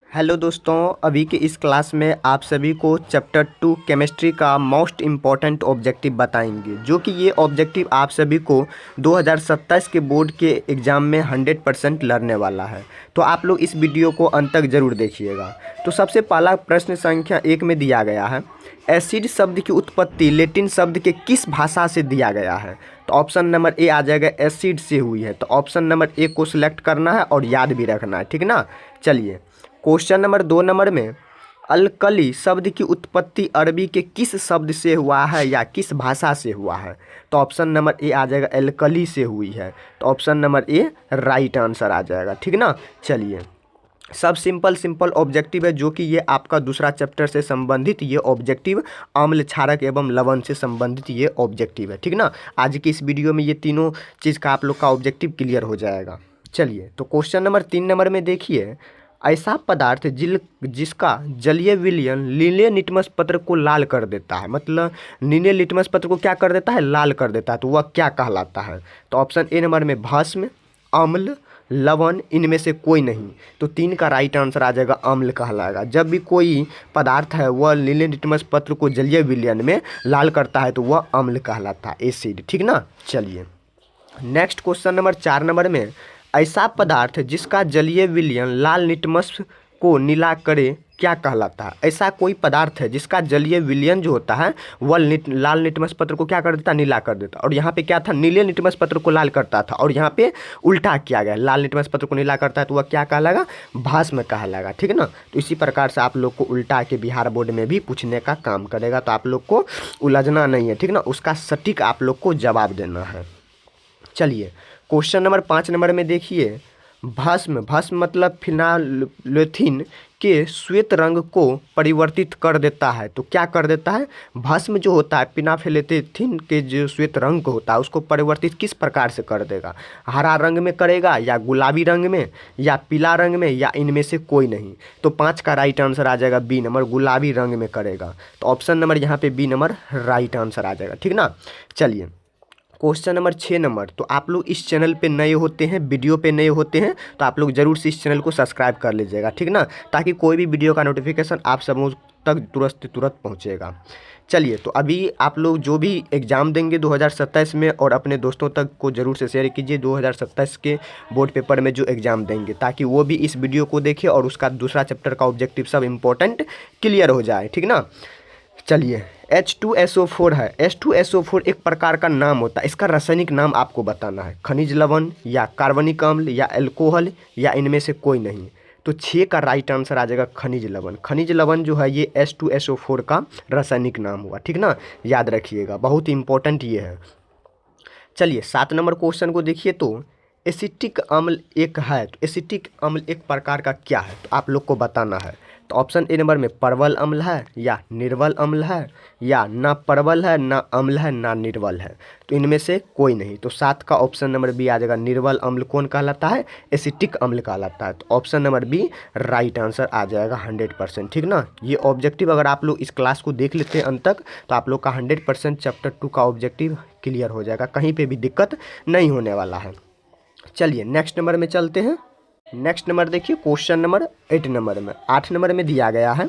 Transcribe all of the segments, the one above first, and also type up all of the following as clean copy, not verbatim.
Hello दोस्तों, अभी के इस क्लास में आप सभी को चैप्टर 2 केमिस्ट्री का मोस्ट इम्पॉर्टेंट ऑब्जेक्टिव बताएंगे, जो कि ये ऑब्जेक्टिव आप सभी को 2027 के बोर्ड के एग्ज़ाम में 100% लड़ने वाला है। तो आप लोग इस वीडियो को अंत तक ज़रूर देखिएगा। तो सबसे पहला प्रश्न संख्या 1 में दिया गया है, एसिड शब्द की उत्पत्ति लैटिन शब्द के किस भाषा से दिया गया है। तो ऑप्शन नंबर ए आ जाएगा एसिड से हुई है। तो ऑप्शन नंबर ए को सिलेक्ट करना है और याद भी रखना है, ठीक ना। चलिए क्वेश्चन नंबर 2 नंबर में, अलकली शब्द की उत्पत्ति अरबी के किस शब्द से हुआ है या किस भाषा से हुआ है। तो ऑप्शन नंबर ए आ जाएगा अलकली से हुई है। तो option number A right answer आ जाएगा, ठीक ना। चलिए सब सिंपल ऑब्जेक्टिव है, जो कि ये आपका दूसरा चैप्टर से संबंधित ये ऑब्जेक्टिव अम्ल क्षारक एवं लवण से संबंधित ये ऑब्जेक्टिव है, ठीक ना। आज की इस वीडियो में ये तीनों चीज़ का आप लोग का ऑब्जेक्टिव क्लियर हो जाएगा। चलिए तो क्वेश्चन नंबर 3 नंबर में देखिए, ऐसा पदार्थ जिसका जलीय विलयन नीले लिटमस पत्र को लाल कर देता है, मतलब नीले लिटमस पत्र को क्या कर देता है, लाल कर देता है, तो वह क्या कहलाता है। तो ऑप्शन ए नंबर में भस्म, अम्ल, लवण, इनमें से कोई नहीं। तो 3 का राइट आंसर आ जाएगा अम्ल कहलाएगा। जब भी कोई पदार्थ है वह नीले लिटमस पत्र को जलीय विलयन में लाल करता है तो वह अम्ल कहलाता है, एसिड, ठीक ना। चलिए नेक्स्ट क्वेश्चन नंबर 4 नंबर में, ऐसा पदार्थ जिसका जलीय विलयन लाल लिटमस को नीला करे क्या कहलाता है। ऐसा कोई पदार्थ है जिसका जलीय विलयन जो होता है वह लाल लिटमस पत्र को क्या कर देता है, नीला कर देता। और यहाँ पे क्या था, नीले लिटमस पत्र को लाल करता था, और यहाँ पे उल्टा किया गया, लाल लिटमस पत्र को नीला करता है तो वह क्या कहलाएगा, भस्म कहलाएगा, ठीक है ना। तो इसी प्रकार से आप लोग को उल्टा के बिहार बोर्ड में भी पूछने का काम करेगा, तो आप लोग को उलझना नहीं है, ठीक ना। उसका सटीक आप लोग को जवाब देना है। चलिए क्वेश्चन नंबर 5 नंबर में देखिए, भस्म मतलब फिनाइलएथीन के श्वेत रंग को परिवर्तित कर देता है। तो क्या कर देता है, भस्म जो होता है फिनाइलएथीन के जो श्वेत रंग होता है उसको परिवर्तित किस प्रकार से कर देगा, हरा रंग में करेगा या गुलाबी रंग में या पीला रंग में या इनमें से कोई नहीं। तो 5 का राइट आंसर आ जाएगा बी नंबर, गुलाबी रंग में करेगा। तो ऑप्शन नंबर यहाँ पे बी नंबर राइट आंसर आ जाएगा, ठीक ना। चलिए क्वेश्चन नंबर 6 नंबर, तो आप लोग इस चैनल पे नए होते हैं, वीडियो पे नए होते हैं, तो आप लोग ज़रूर से इस चैनल को सब्सक्राइब कर लीजिएगा, ठीक ना, ताकि कोई भी वीडियो का नोटिफिकेशन आप सब तक तुरंत पहुंचेगा। चलिए तो अभी आप लोग जो भी एग्ज़ाम देंगे 2027 में, और अपने दोस्तों तक को ज़रूर से शेयर कीजिए 2027 के बोर्ड पेपर में जो एग्ज़ाम देंगे, ताकि वो भी इस वीडियो को देखें और उसका दूसरा चैप्टर का ऑब्जेक्टिव सब इंपॉर्टेंट क्लियर हो जाए, ठीक ना। चलिए H2SO4 है, H2SO4 एक प्रकार का नाम होता है, इसका रासायनिक नाम आपको बताना है, खनिज लवण या कार्बनिक अम्ल या एल्कोहल या इनमें से कोई नहीं। तो 6 का राइट आंसर आ जाएगा खनिज लवण। खनिज लवण जो है ये H2SO4 का रासायनिक नाम हुआ, ठीक ना, याद रखिएगा, बहुत इंपॉर्टेंट ये है। चलिए 7 नंबर क्वेश्चन को देखिए, तो एसिटिक अम्ल एक है, तो एसिटिक अम्ल एक प्रकार का क्या है, तो आप लोग को बताना है। तो ऑप्शन ए नंबर में परवल अम्ल है या निर्वल अम्ल है या ना परवल है ना अम्ल है ना निर्वल है। तो इनमें से कोई नहीं। तो 7 का ऑप्शन नंबर बी आ जाएगा, निर्वल अम्ल कौन कहलाता है, एसिटिक अम्ल कहलाता है। तो option number B right answer आ जाएगा 100%, ठीक ना। ये ऑब्जेक्टिव अगर आप लोग इस क्लास को देख लेते हैं अंत तक, तो आप लोग का 100% चैप्टर 2 का ऑब्जेक्टिव क्लियर हो जाएगा, कहीं पर भी दिक्कत नहीं होने वाला है। चलिए नेक्स्ट नंबर में चलते हैं। नेक्स्ट नंबर देखिए क्वेश्चन नंबर 8 नंबर में, 8 नंबर में दिया गया है,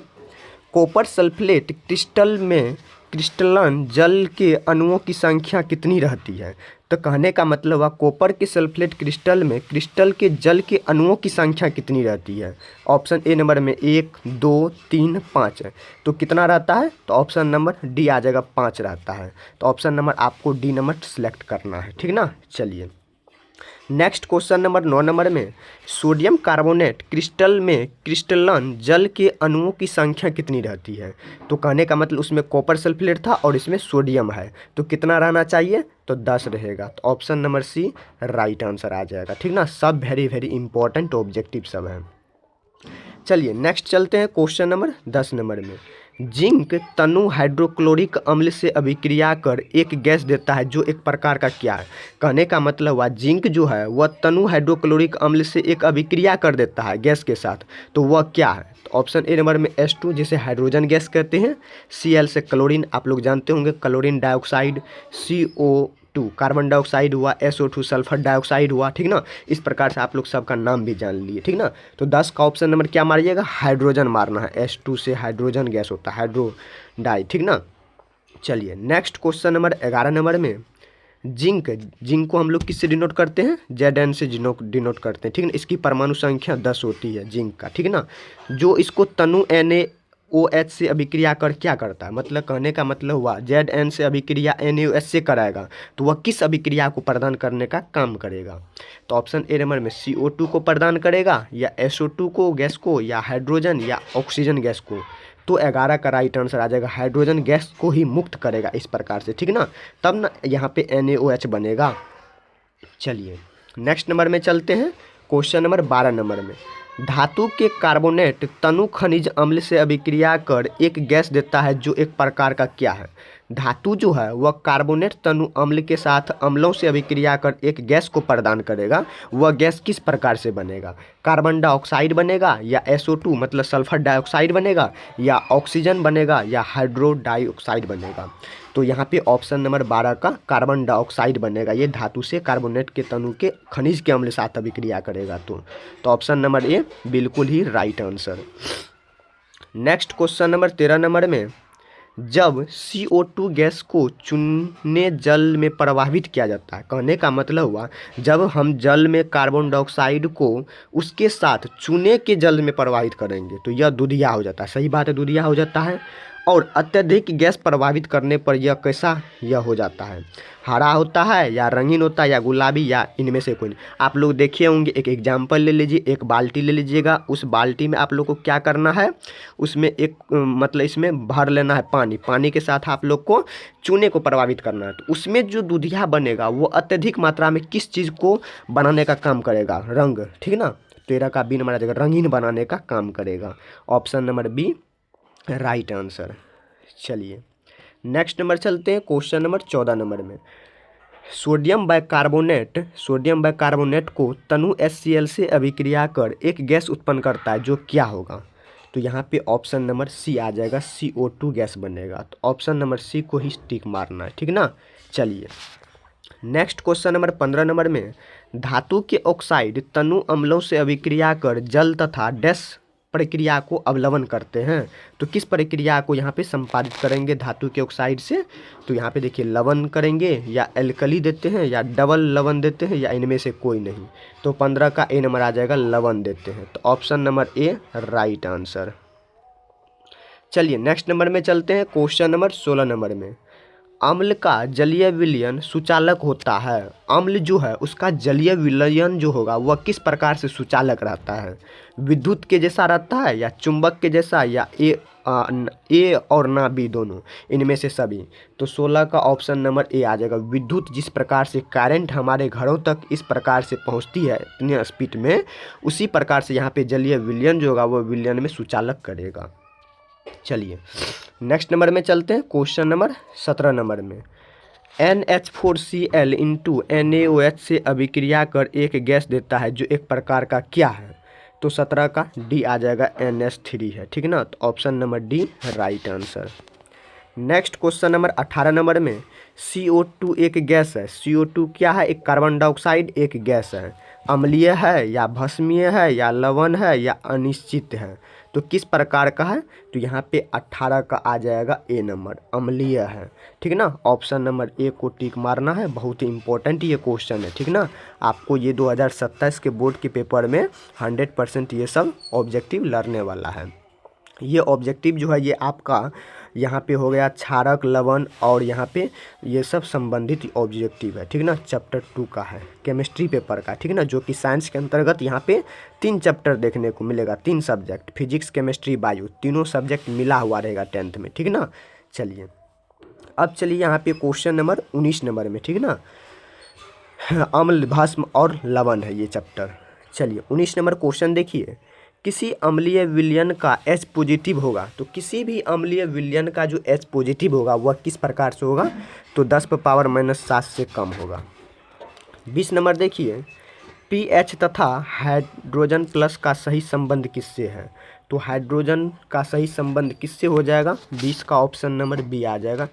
कॉपर सल्फेट क्रिस्टल में क्रिस्टलन जल के अणुओं की संख्या कितनी रहती है। तो कहने का मतलब है कॉपर के सल्फेट क्रिस्टल में क्रिस्टल के जल के अणुओं की संख्या कितनी रहती है। ऑप्शन ए नंबर में 1 2 3 5 है। तो कितना रहता है, तो ऑप्शन नंबर डी आ जाएगा 5 रहता है। तो ऑप्शन नंबर आपको डी नंबर सेलेक्ट करना है, ठीक ना। चलिए नेक्स्ट क्वेश्चन नंबर 9 नंबर में, सोडियम कार्बोनेट क्रिस्टल में क्रिस्टलन जल के अणुओं की संख्या कितनी रहती है। तो कहने का मतलब उसमें कॉपर सल्फेट था और इसमें सोडियम है, तो कितना रहना चाहिए, तो 10 रहेगा। तो option number C right answer आ जाएगा, ठीक ना। सब वेरी इंपॉर्टेंट ऑब्जेक्टिव सब हैं। चलिए नेक्स्ट चलते हैं क्वेश्चन नंबर 10 नंबर में, जिंक तनु हाइड्रोक्लोरिक अम्ल से अभिक्रिया कर एक गैस देता है जो एक प्रकार का क्या है। कहने का मतलब हुआ जिंक जो है वह तनु हाइड्रोक्लोरिक अम्ल से एक अभिक्रिया कर देता है गैस के साथ, तो वह क्या है। तो ऑप्शन ए नंबर में H2 जिसे हाइड्रोजन गैस कहते हैं, Cl से क्लोरीन, आप लोग जानते होंगे chlorine dioxide, CO CO2 carbon dioxide हुआ, SO2 सल्फर डाइऑक्साइड हुआ, ठीक ना। इस प्रकार से आप लोग सबका नाम भी जान लिए, ठीक ना। तो 10 का ऑप्शन नंबर क्या मारिएगा, हाइड्रोजन मारना है। H2 से हाइड्रोजन गैस होता है, हाइड्रोडाई, ठीक ना। चलिए नेक्स्ट क्वेश्चन नंबर 11 नंबर में जिंक को हम लोग किससे डिनोट करते हैं, Zn से डिनोट करते हैं, ठीक ना। इसकी परमाणु संख्या 10 होती है जिंक का, ठीक ना। जो इसको तनु NaOH से अभिक्रिया कर क्या करता है, मतलब कहने का मतलब हुआ Zn से अभिक्रिया NaOH से कराएगा तो वह किस अभिक्रिया को प्रदान करने का काम करेगा। तो ऑप्शन ए नंबर में CO2 को प्रदान करेगा, या SO2 को गैस को, या हाइड्रोजन या ऑक्सीजन गैस को। तो 11 का राइट आंसर आ जाएगा हाइड्रोजन गैस को ही मुक्त करेगा इस प्रकार से, ठीक ना। तब ना यहाँ पे NaOH बनेगा। चलिए नेक्स्ट नंबर में चलते हैं, क्वेश्चन नंबर 12 नंबर में धातु के कार्बोनेट तनु खनिज अम्ल से अभिक्रिया कर एक गैस देता है जो एक प्रकार का क्या है। धातु जो है वह कार्बोनेट तनु अम्ल के साथ अम्लों से अभिक्रिया कर एक गैस को प्रदान करेगा। वह गैस किस प्रकार से बनेगा, कार्बन डाइऑक्साइड बनेगा, या SO2 मतलब सल्फर डाइऑक्साइड बनेगा, या ऑक्सीजन बनेगा, या हाइड्रो डाइऑक्साइड बनेगा। तो यहाँ पे ऑप्शन नंबर 12 का कार्बन डाइऑक्साइड बनेगा। ये धातु से कार्बोनेट के तनु के खनिज के अम्ल साथ अभिक्रिया करेगा। तो ऑप्शन नंबर ए बिल्कुल ही right answer. Next question number 13 number में जब CO2 गैस को चूने जल में प्रवाहित किया जाता है, कहने का मतलब हुआ जब हम जल में कार्बन डाइऑक्साइड को उसके साथ चूने के जल में प्रवाहित करेंगे तो यह दूधिया हो जाता है। सही बात है, दूधिया हो जाता है। और अत्यधिक गैस प्रभावित करने पर यह कैसा यह हो जाता है, हरा होता है, या रंगीन होता है, या गुलाबी, या इनमें से कोई नहीं। आप लोग देखे होंगे, एक एग्जाम्पल ले लीजिए, एक बाल्टी ले लीजिएगा। उस बाल्टी में आप लोग को क्या करना है, उसमें एक मतलब इसमें भर लेना है पानी। पानी के साथ आप लोग को चूने को प्रभावित करना है। तो उसमें जो दूधिया बनेगा वो अत्यधिक मात्रा में किस चीज़ को बनाने का काम करेगा, रंग, ठीक ना। 13 का बी नंबर आ जाएगा, रंगीन बनाने का काम करेगा। Option number B right answer. चलिए नेक्स्ट नंबर चलते हैं, क्वेश्चन नंबर 14 नंबर में सोडियम बाइकार्बोनेट को तनु HCl से अभिक्रिया कर एक गैस उत्पन्न करता है जो क्या होगा। तो यहाँ पे ऑप्शन नंबर सी आ जाएगा, CO2 गैस बनेगा। तो ऑप्शन नंबर सी को ही टिक मारना है, ठीक ना। चलिए नेक्स्ट क्वेश्चन नंबर 15 नंबर में धातु के ऑक्साइड तनु अम्लों से अभिक्रिया कर जल तथा डैश प्रक्रिया को अवलंबन करते हैं। तो किस प्रक्रिया को यहाँ पे संपादित करेंगे धातु के ऑक्साइड से। तो यहाँ पे देखिए लवण करेंगे, या एल्कली देते हैं, या डबल लवण देते हैं, या इनमें से कोई नहीं। तो 15 का ए नंबर आ जाएगा, लवण देते हैं। तो option number A right answer. चलिए नेक्स्ट नंबर में चलते हैं, क्वेश्चन नंबर 16 नंबर में अम्ल का जलीय विलयन सुचालक होता है। अम्ल जो है उसका जलीय विलयन जो होगा वह किस प्रकार से सुचालक रहता है, विद्युत के जैसा रहता है, या चुंबक के जैसा, या ए और ना बी दोनों, इनमें से सभी। तो 16 का ऑप्शन नंबर ए आ जाएगा, विद्युत जिस प्रकार से करंट हमारे घरों तक इस प्रकार से पहुंचती है इतने स्पीड में, उसी प्रकार से यहाँ पे जलीय विलयन जो होगा वो विलयन में सुचालक करेगा। चलिए नेक्स्ट नंबर में चलते हैं, क्वेश्चन नंबर 17 नंबर में NH4Cl इंटू NaOH से अभिक्रिया कर एक गैस देता है जो एक प्रकार का क्या है। तो 17 का डी आ जाएगा, NH3 है, ठीक ना। तो option number D right answer. Next question number 18 number में CO2 एक गैस है। CO2 क्या है, एक कार्बन डाइऑक्साइड एक गैस है। अम्लीय है, या भस्मीय है, या लवण है, या अनिश्चित है। तो किस प्रकार का है, तो यहाँ पे 18 का आ जाएगा ए नंबर, अम्लीय है, ठीक ना। ऑप्शन नंबर ए को टिक मारना है, बहुत ही इंपॉर्टेंट ये क्वेश्चन है, ठीक ना। आपको ये 2027 के बोर्ड के पेपर में 100% ये सब ऑब्जेक्टिव लड़ने वाला है। ये ऑब्जेक्टिव जो है ये आपका यहाँ पे हो गया क्षारक, लवण, और यहाँ पे ये सब संबंधित ऑब्जेक्टिव है, ठीक ना। चैप्टर 2 का है, केमिस्ट्री पेपर का, ठीक ना, जो कि साइंस के अंतर्गत यहाँ पे 3 चैप्टर देखने को मिलेगा, 3 सब्जेक्ट, फिजिक्स, केमिस्ट्री, बायो, तीनों सब्जेक्ट मिला हुआ रहेगा 10th में, ठीक ना। चलिए अब चलिए यहाँ पे क्वेश्चन नंबर 19 नंबर में, ठीक ना, अम्ल, भस्म और लवण है ये चैप्टर। चलिए 19 नंबर क्वेश्चन देखिए, किसी अम्लीय विलयन का H पॉजिटिव होगा। तो किसी भी अम्लीय विलयन का जो H पॉजिटिव होगा वह किस प्रकार से होगा, तो 10⁻⁻7 से कम होगा। 20 नंबर देखिए, pH तथा हाइड्रोजन प्लस का सही संबंध किससे है। तो हाइड्रोजन का सही संबंध किससे हो जाएगा, 20 का ऑप्शन नंबर बी आ जाएगा,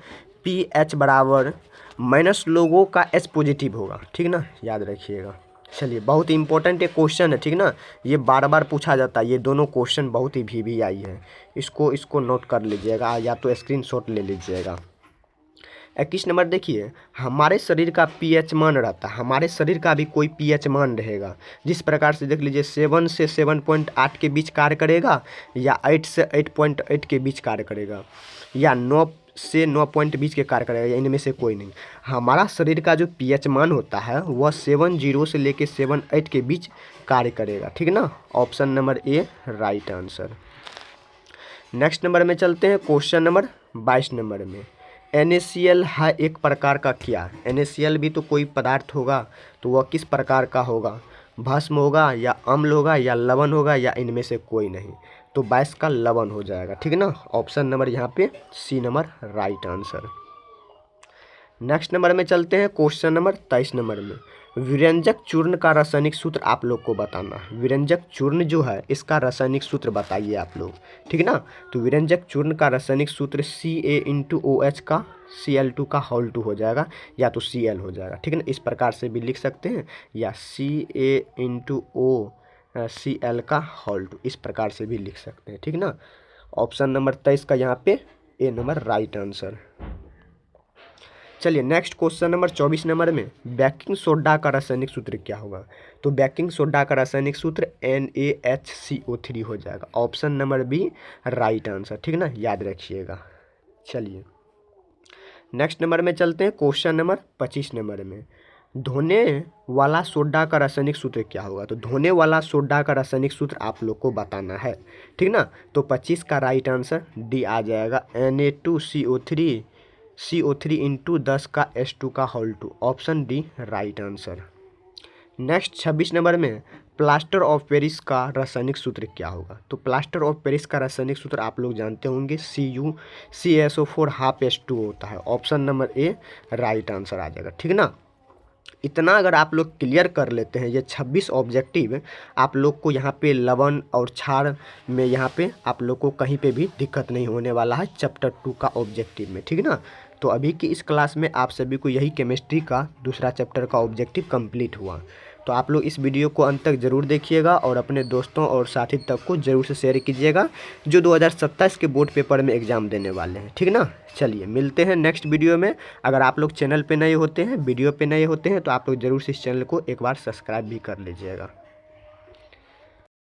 pH बराबर माइनस लोगों का एच पॉजिटिव होगा, ठीक ना, याद रखिएगा। चलिए, बहुत ही इंपॉर्टेंट एक क्वेश्चन है, ठीक ना, ये बार बार पूछा जाता है, ये दोनों क्वेश्चन बहुत ही VVI है, इसको नोट कर लीजिएगा या तो स्क्रीनशॉट ले लीजिएगा। 21 नंबर देखिए, हमारे शरीर का pH मान रहता है, हमारे शरीर का भी कोई pH मान रहेगा, जिस प्रकार से देख लीजिए 7 से 7.8 के बीच कार्य करेगा, या 8 से 8.8 के बीच कार्य करेगा, या 9 से 9.20 के कार्य करेगा, या इनमें से कोई नहीं। हमारा शरीर का जो pH मान होता है वह 7.0 से लेके 7.8 के बीच कार्य करेगा, ठीक ना। Option number A right answer. Next number में चलते हैं, क्वेश्चन नंबर 22 नंबर में। NaCl है एक प्रकार का क्या? NaCl भी तो कोई पदार्थ होगा, तो वह किस प्रकार का होगा? भस्म होगा, या अम्ल होगा, या लवण होगा, या इनमें से कोई नहीं। तो 22 का लवण हो जाएगा, ठीक ना। ऑप्शन नंबर यहाँ पे C number right answer. Next number में चलते हैं, क्वेश्चन नंबर 23 नंबर में। विरंजक चूर्ण का रासायनिक सूत्र आप लोग को बताना है। विरंजक चूर्ण जो है इसका रासायनिक सूत्र बताइए आप लोग, ठीक ना। तो विरंजक चूर्ण का रासायनिक सूत्र Ca(OH) का Cl2 का होल 2 हो जाएगा, या तो Cl हो जाएगा, ठीक है ना। इस प्रकार से भी लिख सकते हैं, या Ca(O)Cl का होल 2, इस प्रकार से भी लिख सकते हैं, ठीक ना। ऑप्शन नंबर 23 का यहाँ पे ए नंबर राइट आंसर। चलिए, नेक्स्ट क्वेश्चन नंबर 24 नंबर में, बेकिंग सोडा का रासायनिक सूत्र क्या होगा? तो बेकिंग सोडा का रासायनिक सूत्र NaHCO3 हो जाएगा। Option number B right answer, ठीक ना, याद रखिएगा। चलिए, नेक्स्ट नंबर में चलते हैं, क्वेश्चन नंबर 25 नंबर में। धोने वाला सोडा का रासायनिक सूत्र क्या होगा? तो धोने वाला सोडा का रासायनिक सूत्र आप लोग को बताना है, ठीक ना। तो 25 का राइट आंसर डी आ जाएगा, Na2CO3 इंटू 10 का H2 का whole 2। Option D right answer. Next 26 number में, प्लास्टर ऑफ पेरिस का रासायनिक सूत्र क्या होगा? तो प्लास्टर ऑफ पेरिस का रासायनिक सूत्र आप लोग जानते होंगे, CuCsO4 हाफ H2 होता है। Option number A right answer आ जाएगा, ठीक ना। इतना अगर आप लोग क्लियर कर लेते हैं, ये 26 ऑब्जेक्टिव आप लोग को यहाँ पे लवण और क्षार में यहाँ पे आप लोग को कहीं पे भी दिक्कत नहीं होने वाला है चैप्टर 2 का ऑब्जेक्टिव में, ठीक ना। तो अभी की इस क्लास में आप सभी को यही केमिस्ट्री का दूसरा चैप्टर का ऑब्जेक्टिव कंप्लीट हुआ। तो आप लोग इस वीडियो को अंत तक ज़रूर देखिएगा और अपने दोस्तों और साथी तक को ज़रूर से शेयर कीजिएगा, जो 2027 के बोर्ड पेपर में एग्ज़ाम देने वाले हैं, ठीक ना। चलिए, मिलते हैं नेक्स्ट वीडियो में। अगर आप लोग चैनल पे नए होते हैं, वीडियो पे नए होते हैं, तो आप लोग ज़रूर से इस चैनल को एक बार सब्सक्राइब भी कर लीजिएगा।